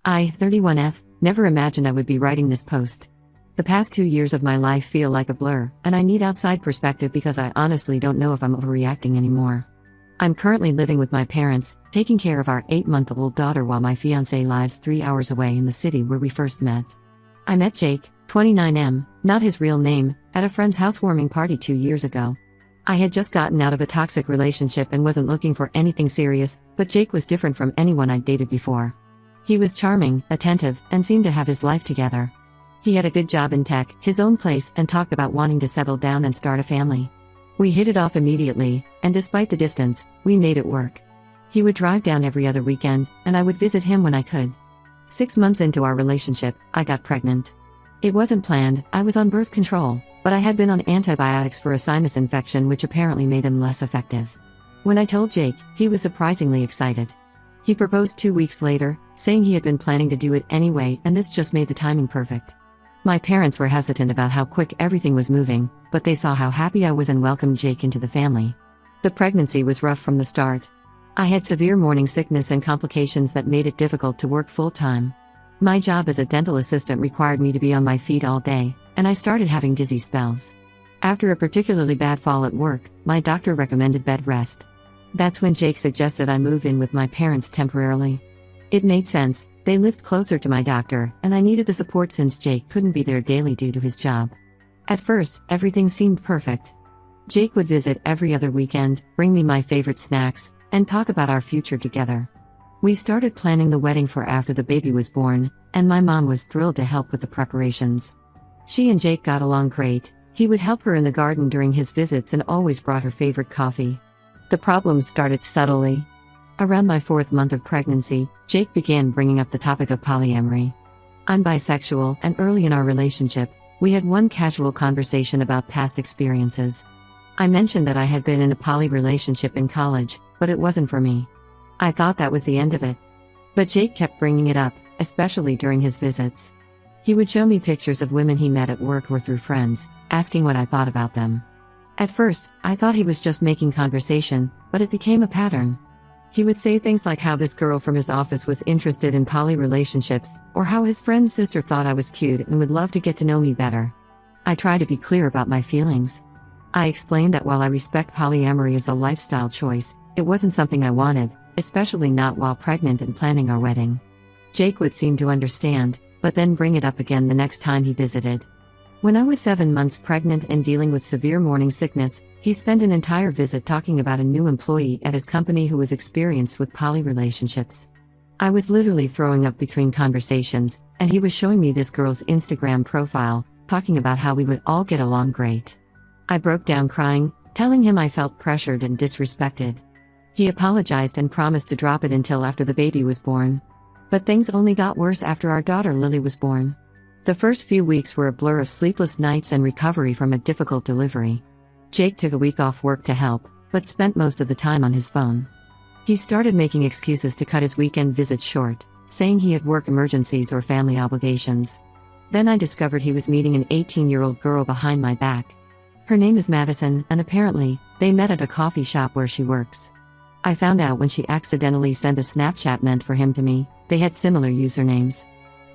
I, 31F, never imagined I would be writing this post. The past 2 years of my life feel like a blur, and I need outside perspective because I honestly don't know if I'm overreacting anymore. I'm currently living with my parents, taking care of our 8-month-old daughter while my fiancé lives 3 hours away in the city where we first met. I met Jake, 29M, not his real name, at a friend's housewarming party 2 years ago. I had just gotten out of a toxic relationship and wasn't looking for anything serious, but Jake was different from anyone I'd dated before. He was charming, attentive, and seemed to have his life together. He had a good job in tech, his own place, and talked about wanting to settle down and start a family. We hit it off immediately, and despite the distance, we made it work. He would drive down every other weekend, and I would visit him when I could. 6 months into our relationship, I got pregnant. It wasn't planned, I was on birth control, but I had been on antibiotics for a sinus infection which apparently made them less effective. When I told Jake, he was surprisingly excited. He proposed 2 weeks later, saying he had been planning to do it anyway, and this just made the timing perfect. My parents were hesitant about how quick everything was moving, but they saw how happy I was and welcomed Jake into the family. The pregnancy was rough from the start. I had severe morning sickness and complications that made it difficult to work full-time. My job as a dental assistant required me to be on my feet all day, and I started having dizzy spells. After a particularly bad fall at work, my doctor recommended bed rest. That's when Jake suggested I move in with my parents temporarily. It made sense, they lived closer to my doctor, and I needed the support since Jake couldn't be there daily due to his job. At first, everything seemed perfect. Jake would visit every other weekend, bring me my favorite snacks, and talk about our future together. We started planning the wedding for after the baby was born, and my mom was thrilled to help with the preparations. She and Jake got along great. He would help her in the garden during his visits and always brought her favorite coffee. The problems started subtly. Around my 4th month of pregnancy, Jake began bringing up the topic of polyamory. I'm bisexual, and early in our relationship, we had one casual conversation about past experiences. I mentioned that I had been in a poly relationship in college, but it wasn't for me. I thought that was the end of it. But Jake kept bringing it up, especially during his visits. He would show me pictures of women he met at work or through friends, asking what I thought about them. At first, I thought he was just making conversation, but it became a pattern. He would say things like how this girl from his office was interested in poly relationships, or how his friend's sister thought I was cute and would love to get to know me better. I tried to be clear about my feelings. I explained that while I respect polyamory as a lifestyle choice, it wasn't something I wanted, especially not while pregnant and planning our wedding. Jake would seem to understand, but then bring it up again the next time he visited. When I was 7 months pregnant and dealing with severe morning sickness, he spent an entire visit talking about a new employee at his company who was experienced with poly relationships. I was literally throwing up between conversations, and he was showing me this girl's Instagram profile, talking about how we would all get along great. I broke down crying, telling him I felt pressured and disrespected. He apologized and promised to drop it until after the baby was born. But things only got worse after our daughter Lily was born. The first few weeks were a blur of sleepless nights and recovery from a difficult delivery. Jake took a week off work to help, but spent most of the time on his phone. He started making excuses to cut his weekend visits short, saying he had work emergencies or family obligations. Then I discovered he was meeting an 18-year-old girl behind my back. Her name is Madison, and apparently, they met at a coffee shop where she works. I found out when she accidentally sent a Snapchat meant for him to me. They had similar usernames.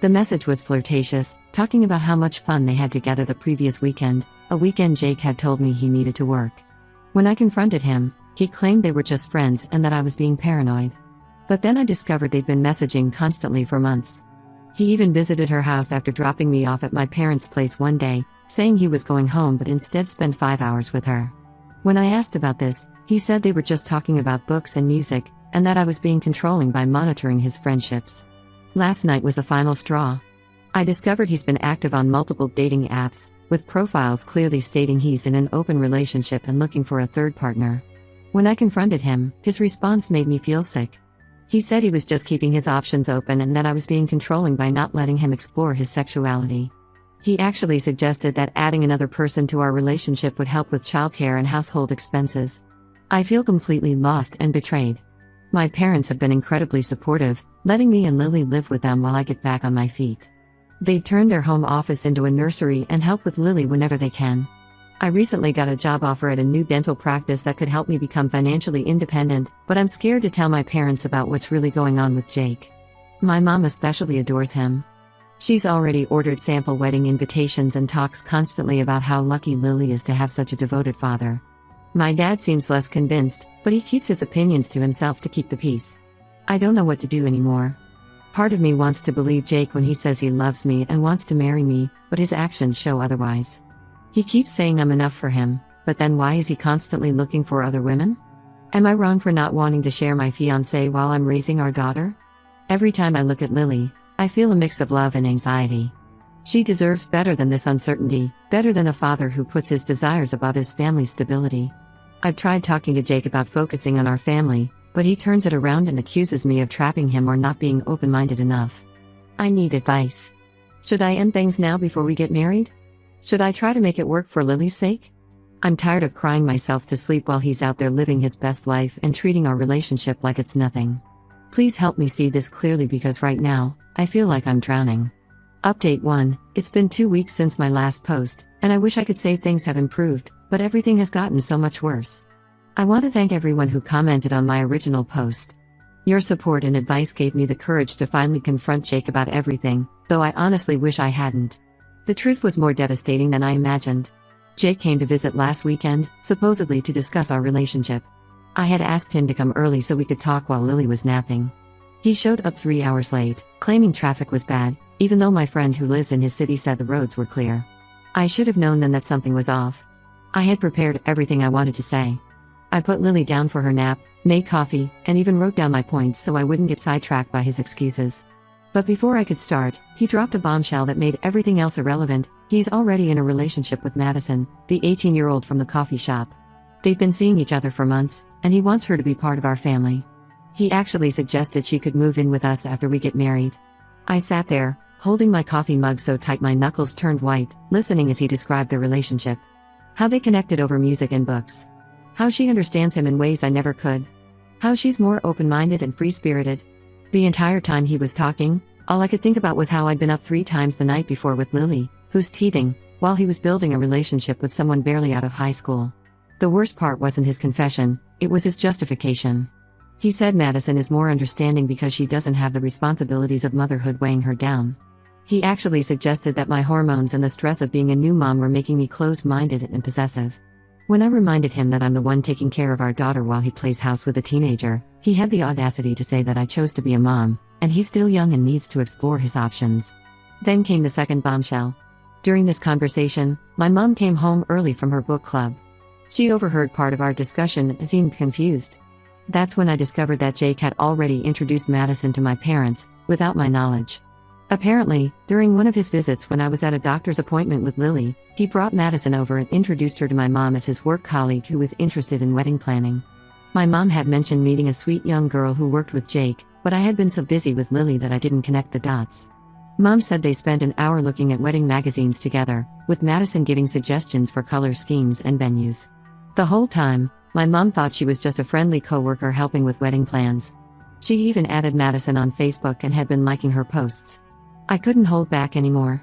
The message was flirtatious, talking about how much fun they had together the previous weekend, a weekend Jake had told me he needed to work. When I confronted him, he claimed they were just friends and that I was being paranoid. But then I discovered they'd been messaging constantly for months. He even visited her house after dropping me off at my parents' place one day, saying he was going home but instead spent 5 hours with her. When I asked about this, he said they were just talking about books and music, and that I was being controlling by monitoring his friendships. Last night was the final straw. I discovered he's been active on multiple dating apps, with profiles clearly stating he's in an open relationship and looking for a third partner. When I confronted him, his response made me feel sick. He said he was just keeping his options open and that I was being controlling by not letting him explore his sexuality. He actually suggested that adding another person to our relationship would help with childcare and household expenses. I feel completely lost and betrayed. My parents have been incredibly supportive, letting me and Lily live with them while I get back on my feet. They've turned their home office into a nursery and help with Lily whenever they can. I recently got a job offer at a new dental practice that could help me become financially independent, but I'm scared to tell my parents about what's really going on with Jake. My mom especially adores him. She's already ordered sample wedding invitations and talks constantly about how lucky Lily is to have such a devoted father. My dad seems less convinced, but he keeps his opinions to himself to keep the peace. I don't know what to do anymore. Part of me wants to believe Jake when he says he loves me and wants to marry me, but his actions show otherwise. He keeps saying I'm enough for him, but then why is he constantly looking for other women? Am I wrong for not wanting to share my fiancé while I'm raising our daughter? Every time I look at Lily, I feel a mix of love and anxiety. She deserves better than this uncertainty, better than a father who puts his desires above his family's stability. I've tried talking to Jake about focusing on our family, but he turns it around and accuses me of trapping him or not being open-minded enough. I need advice. Should I end things now before we get married? Should I try to make it work for Lily's sake? I'm tired of crying myself to sleep while he's out there living his best life and treating our relationship like it's nothing. Please help me see this clearly because right now, I feel like I'm drowning. Update 1. It's been 2 weeks since my last post, and I wish I could say things have improved, but everything has gotten so much worse. I want to thank everyone who commented on my original post. Your support and advice gave me the courage to finally confront Jake about everything, though I honestly wish I hadn't. The truth was more devastating than I imagined. Jake came to visit last weekend, supposedly to discuss our relationship. I had asked him to come early so we could talk while Lily was napping. He showed up 3 hours late, claiming traffic was bad, even though my friend who lives in his city said the roads were clear. I should have known then that something was off. I had prepared everything I wanted to say. I put Lily down for her nap, made coffee, and even wrote down my points so I wouldn't get sidetracked by his excuses. But before I could start, he dropped a bombshell that made everything else irrelevant. He's already in a relationship with Madison, the 18-year-old from the coffee shop. They've been seeing each other for months, and he wants her to be part of our family. He actually suggested she could move in with us after we get married. I sat there, holding my coffee mug so tight my knuckles turned white, listening as he described their relationship. How they connected over music and books. How she understands him in ways I never could. How she's more open-minded and free-spirited. The entire time he was talking, all I could think about was how I'd been up 3 times the night before with Lily, who's teething, while he was building a relationship with someone barely out of high school. The worst part wasn't his confession, it was his justification. He said Madison is more understanding because she doesn't have the responsibilities of motherhood weighing her down. He actually suggested that my hormones and the stress of being a new mom were making me closed-minded and possessive. When I reminded him that I'm the one taking care of our daughter while he plays house with a teenager, he had the audacity to say that I chose to be a mom, and he's still young and needs to explore his options. Then came the second bombshell. During this conversation, my mom came home early from her book club. She overheard part of our discussion and seemed confused. That's when I discovered that Jake had already introduced Madison to my parents, without my knowledge. Apparently, during one of his visits when I was at a doctor's appointment with Lily, he brought Madison over and introduced her to my mom as his work colleague who was interested in wedding planning. My mom had mentioned meeting a sweet young girl who worked with Jake, but I had been so busy with Lily that I didn't connect the dots. Mom said they spent an hour looking at wedding magazines together, with Madison giving suggestions for color schemes and venues. The whole time, my mom thought she was just a friendly coworker helping with wedding plans. She even added Madison on Facebook and had been liking her posts. I couldn't hold back anymore.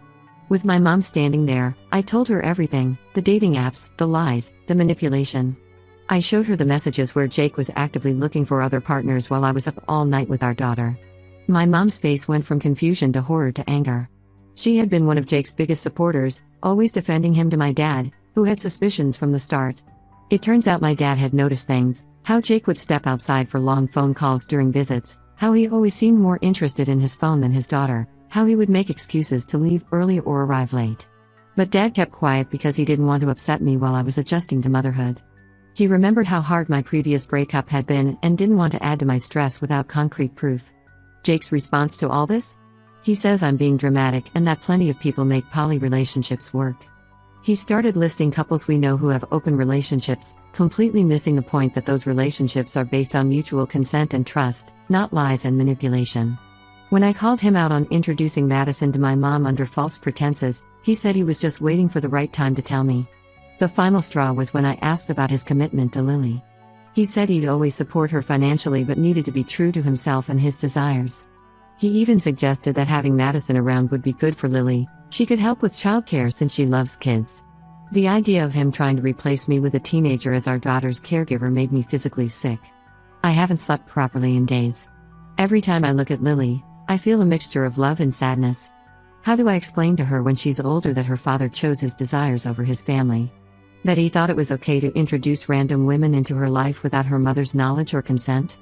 With my mom standing there, I told her everything, the dating apps, the lies, the manipulation. I showed her the messages where Jake was actively looking for other partners while I was up all night with our daughter. My mom's face went from confusion to horror to anger. She had been one of Jake's biggest supporters, always defending him to my dad, who had suspicions from the start. It turns out my dad had noticed things, how Jake would step outside for long phone calls during visits, how he always seemed more interested in his phone than his daughter, how he would make excuses to leave early or arrive late. But Dad kept quiet because he didn't want to upset me while I was adjusting to motherhood. He remembered how hard my previous breakup had been and didn't want to add to my stress without concrete proof. Jake's response to all this? He says I'm being dramatic and that plenty of people make poly relationships work. He started listing couples we know who have open relationships, completely missing the point that those relationships are based on mutual consent and trust, not lies and manipulation. When I called him out on introducing Madison to my mom under false pretenses, he said he was just waiting for the right time to tell me. The final straw was when I asked about his commitment to Lily. He said he'd always support her financially but needed to be true to himself and his desires. He even suggested that having Madison around would be good for Lily. She could help with childcare since she loves kids. The idea of him trying to replace me with a teenager as our daughter's caregiver made me physically sick. I haven't slept properly in days. Every time I look at Lily, I feel a mixture of love and sadness. How do I explain to her when she's older that her father chose his desires over his family? That he thought it was okay to introduce random women into her life without her mother's knowledge or consent?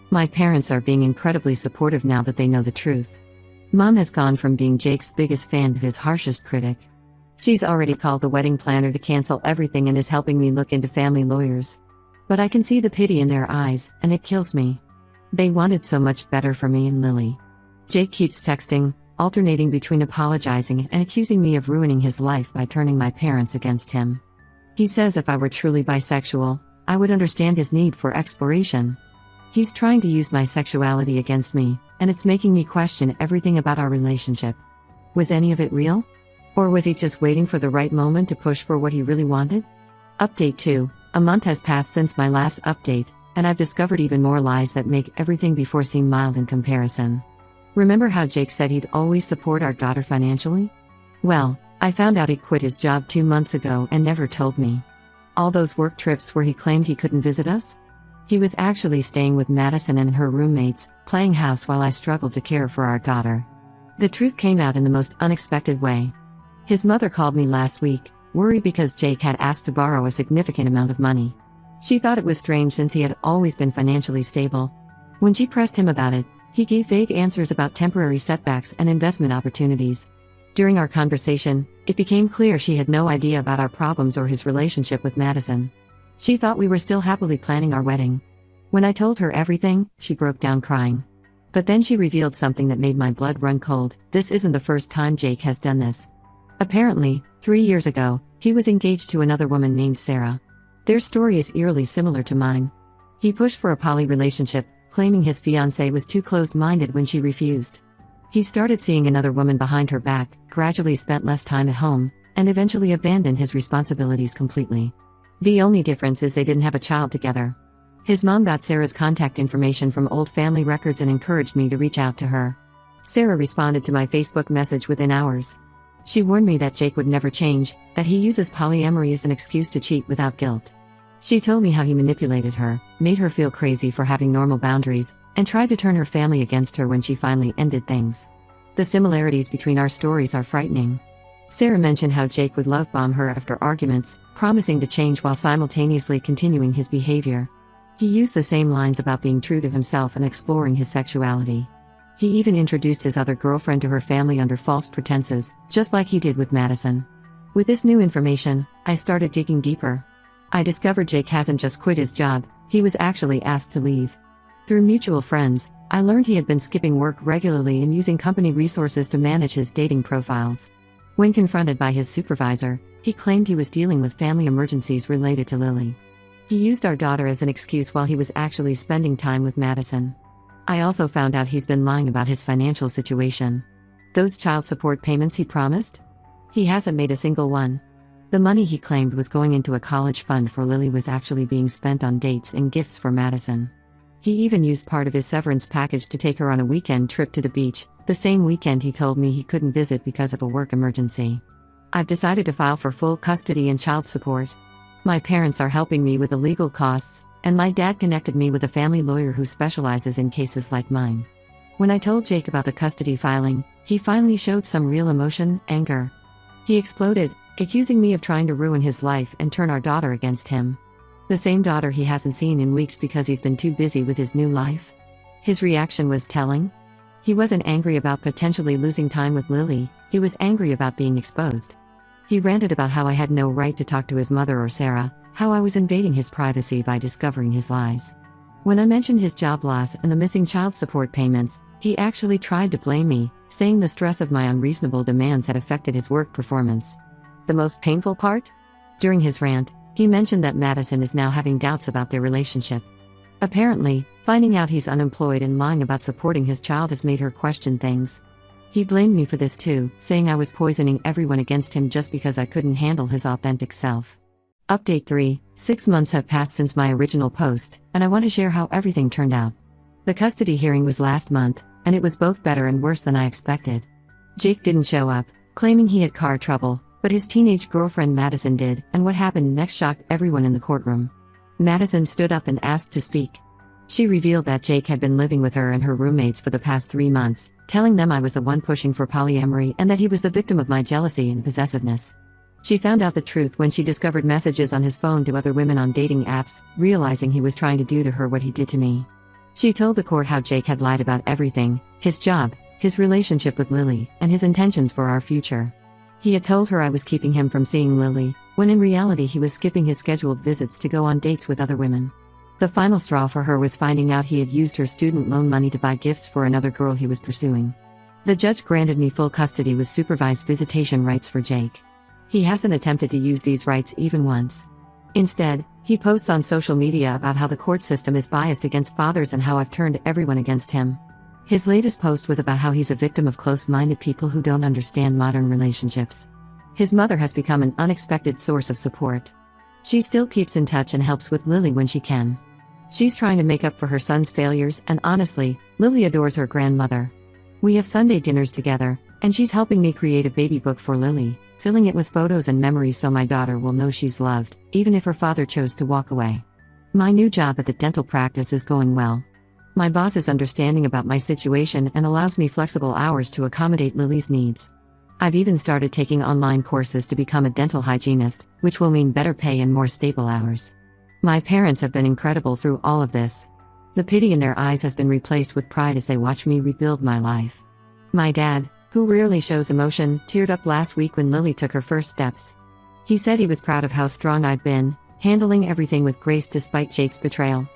My parents are being incredibly supportive now that they know the truth. Mom has gone from being Jake's biggest fan to his harshest critic. She's already called the wedding planner to cancel everything and is helping me look into family lawyers. But I can see the pity in their eyes, and it kills me. They wanted so much better for me and Lily. Jake keeps texting, alternating between apologizing and accusing me of ruining his life by turning my parents against him. He says if I were truly bisexual, I would understand his need for exploration. He's trying to use my sexuality against me, and it's making me question everything about our relationship. Was any of it real? Or was he just waiting for the right moment to push for what he really wanted? Update 2. A month has passed since my last update, and I've discovered even more lies that make everything before seem mild in comparison. Remember how Jake said he'd always support our daughter financially? Well, I found out he quit his job 2 months ago and never told me. All those work trips where he claimed he couldn't visit us? He was actually staying with Madison and her roommates, playing house while I struggled to care for our daughter. The truth came out in the most unexpected way. His mother called me last week, worried because Jake had asked to borrow a significant amount of money. She thought it was strange since he had always been financially stable. When she pressed him about it, he gave vague answers about temporary setbacks and investment opportunities. During our conversation, it became clear she had no idea about our problems or his relationship with Madison. She thought we were still happily planning our wedding. When I told her everything, she broke down crying. But then she revealed something that made my blood run cold. This isn't the first time Jake has done this. Apparently, 3 years ago, he was engaged to another woman named Sarah. Their story is eerily similar to mine. He pushed for a poly relationship, claiming his fiancé was too closed-minded when she refused. He started seeing another woman behind her back, gradually spent less time at home, and eventually abandoned his responsibilities completely. The only difference is they didn't have a child together. His mom got Sarah's contact information from old family records and encouraged me to reach out to her. Sarah responded to my Facebook message within hours. She warned me that Jake would never change, that he uses polyamory as an excuse to cheat without guilt. She told me how he manipulated her, made her feel crazy for having normal boundaries, and tried to turn her family against her when she finally ended things. The similarities between our stories are frightening. Sarah mentioned how Jake would love bomb her after arguments, promising to change while simultaneously continuing his behavior. He used the same lines about being true to himself and exploring his sexuality. He even introduced his other girlfriend to her family under false pretenses, just like he did with Madison. With this new information, I started digging deeper. I discovered Jake hasn't just quit his job, he was actually asked to leave. Through mutual friends, I learned he had been skipping work regularly and using company resources to manage his dating profiles. When confronted by his supervisor, he claimed he was dealing with family emergencies related to Lily. He used our daughter as an excuse while he was actually spending time with Madison. I also found out he's been lying about his financial situation. Those child support payments he promised? He hasn't made a single one. The money he claimed was going into a college fund for Lily was actually being spent on dates and gifts for Madison. He even used part of his severance package to take her on a weekend trip to the beach, the same weekend he told me he couldn't visit because of a work emergency. I've decided to file for full custody and child support. My parents are helping me with the legal costs, and my dad connected me with a family lawyer who specializes in cases like mine. When I told Jake about the custody filing, he finally showed some real emotion, anger. He exploded, accusing me of trying to ruin his life and turn our daughter against him. The same daughter he hasn't seen in weeks because he's been too busy with his new life. His reaction was telling. He wasn't angry about potentially losing time with Lily, he was angry about being exposed. He ranted about how I had no right to talk to his mother or Sarah, how I was invading his privacy by discovering his lies. When I mentioned his job loss and the missing child support payments, he actually tried to blame me, saying the stress of my unreasonable demands had affected his work performance. The most painful part? During his rant, he mentioned that Madison is now having doubts about their relationship. Apparently, finding out he's unemployed and lying about supporting his child has made her question things. He blamed me for this too, saying I was poisoning everyone against him just because I couldn't handle his authentic self. Update 3. 6 months have passed since my original post, and I want to share how everything turned out. The custody hearing was last month, and it was both better and worse than I expected. Jake didn't show up, claiming he had car trouble, but his teenage girlfriend Madison did, and what happened next shocked everyone in the courtroom. Madison stood up and asked to speak. She revealed that Jake had been living with her and her roommates for the past 3 months, telling them I was the one pushing for polyamory and that he was the victim of my jealousy and possessiveness. She found out the truth when she discovered messages on his phone to other women on dating apps, realizing he was trying to do to her what he did to me. She told the court how Jake had lied about everything: his job, his relationship with Lily, and his intentions for our future. He had told her I was keeping him from seeing Lily, when in reality he was skipping his scheduled visits to go on dates with other women. The final straw for her was finding out he had used her student loan money to buy gifts for another girl he was pursuing. The judge granted me full custody with supervised visitation rights for Jake. He hasn't attempted to use these rights even once. Instead, he posts on social media about how the court system is biased against fathers and how I've turned everyone against him. His latest post was about how he's a victim of close-minded people who don't understand modern relationships. His mother has become an unexpected source of support. She still keeps in touch and helps with Lily when she can. She's trying to make up for her son's failures, and honestly, Lily adores her grandmother. We have Sunday dinners together, and she's helping me create a baby book for Lily, filling it with photos and memories so my daughter will know she's loved, even if her father chose to walk away. My new job at the dental practice is going well. My boss is understanding about my situation and allows me flexible hours to accommodate Lily's needs. I've even started taking online courses to become a dental hygienist, which will mean better pay and more stable hours. My parents have been incredible through all of this. The pity in their eyes has been replaced with pride as they watch me rebuild my life. My dad, who rarely shows emotion, teared up last week when Lily took her first steps. He said he was proud of how strong I've been, handling everything with grace despite Jake's betrayal.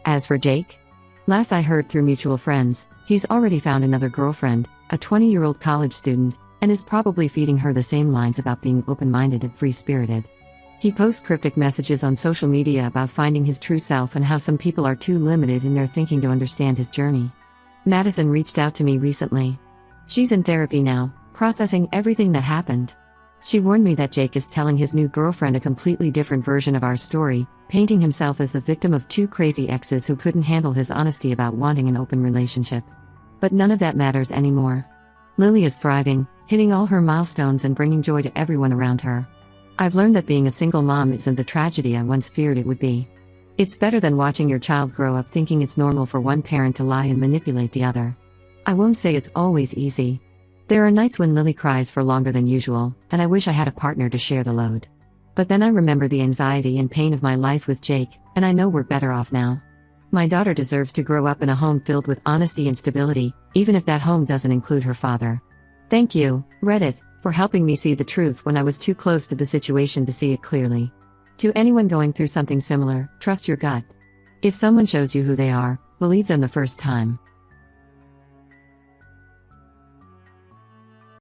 As for Jake, last I heard through mutual friends, he's already found another girlfriend, a 20-year-old college student, and is probably feeding her the same lines about being open-minded and free-spirited. He posts cryptic messages on social media about finding his true self and how some people are too limited in their thinking to understand his journey. Madison reached out to me recently. She's in therapy now, processing everything that happened. She warned me that Jake is telling his new girlfriend a completely different version of our story, painting himself as the victim of 2 crazy exes who couldn't handle his honesty about wanting an open relationship. But none of that matters anymore. Lily is thriving, hitting all her milestones and bringing joy to everyone around her. I've learned that being a single mom isn't the tragedy I once feared it would be. It's better than watching your child grow up thinking it's normal for one parent to lie and manipulate the other. I won't say it's always easy. There are nights when Lily cries for longer than usual, and I wish I had a partner to share the load. But then I remember the anxiety and pain of my life with Jake, and I know we're better off now. My daughter deserves to grow up in a home filled with honesty and stability, even if that home doesn't include her father. Thank you, Reddit, for helping me see the truth when I was too close to the situation to see it clearly. To anyone going through something similar, trust your gut. If someone shows you who they are, believe them the first time.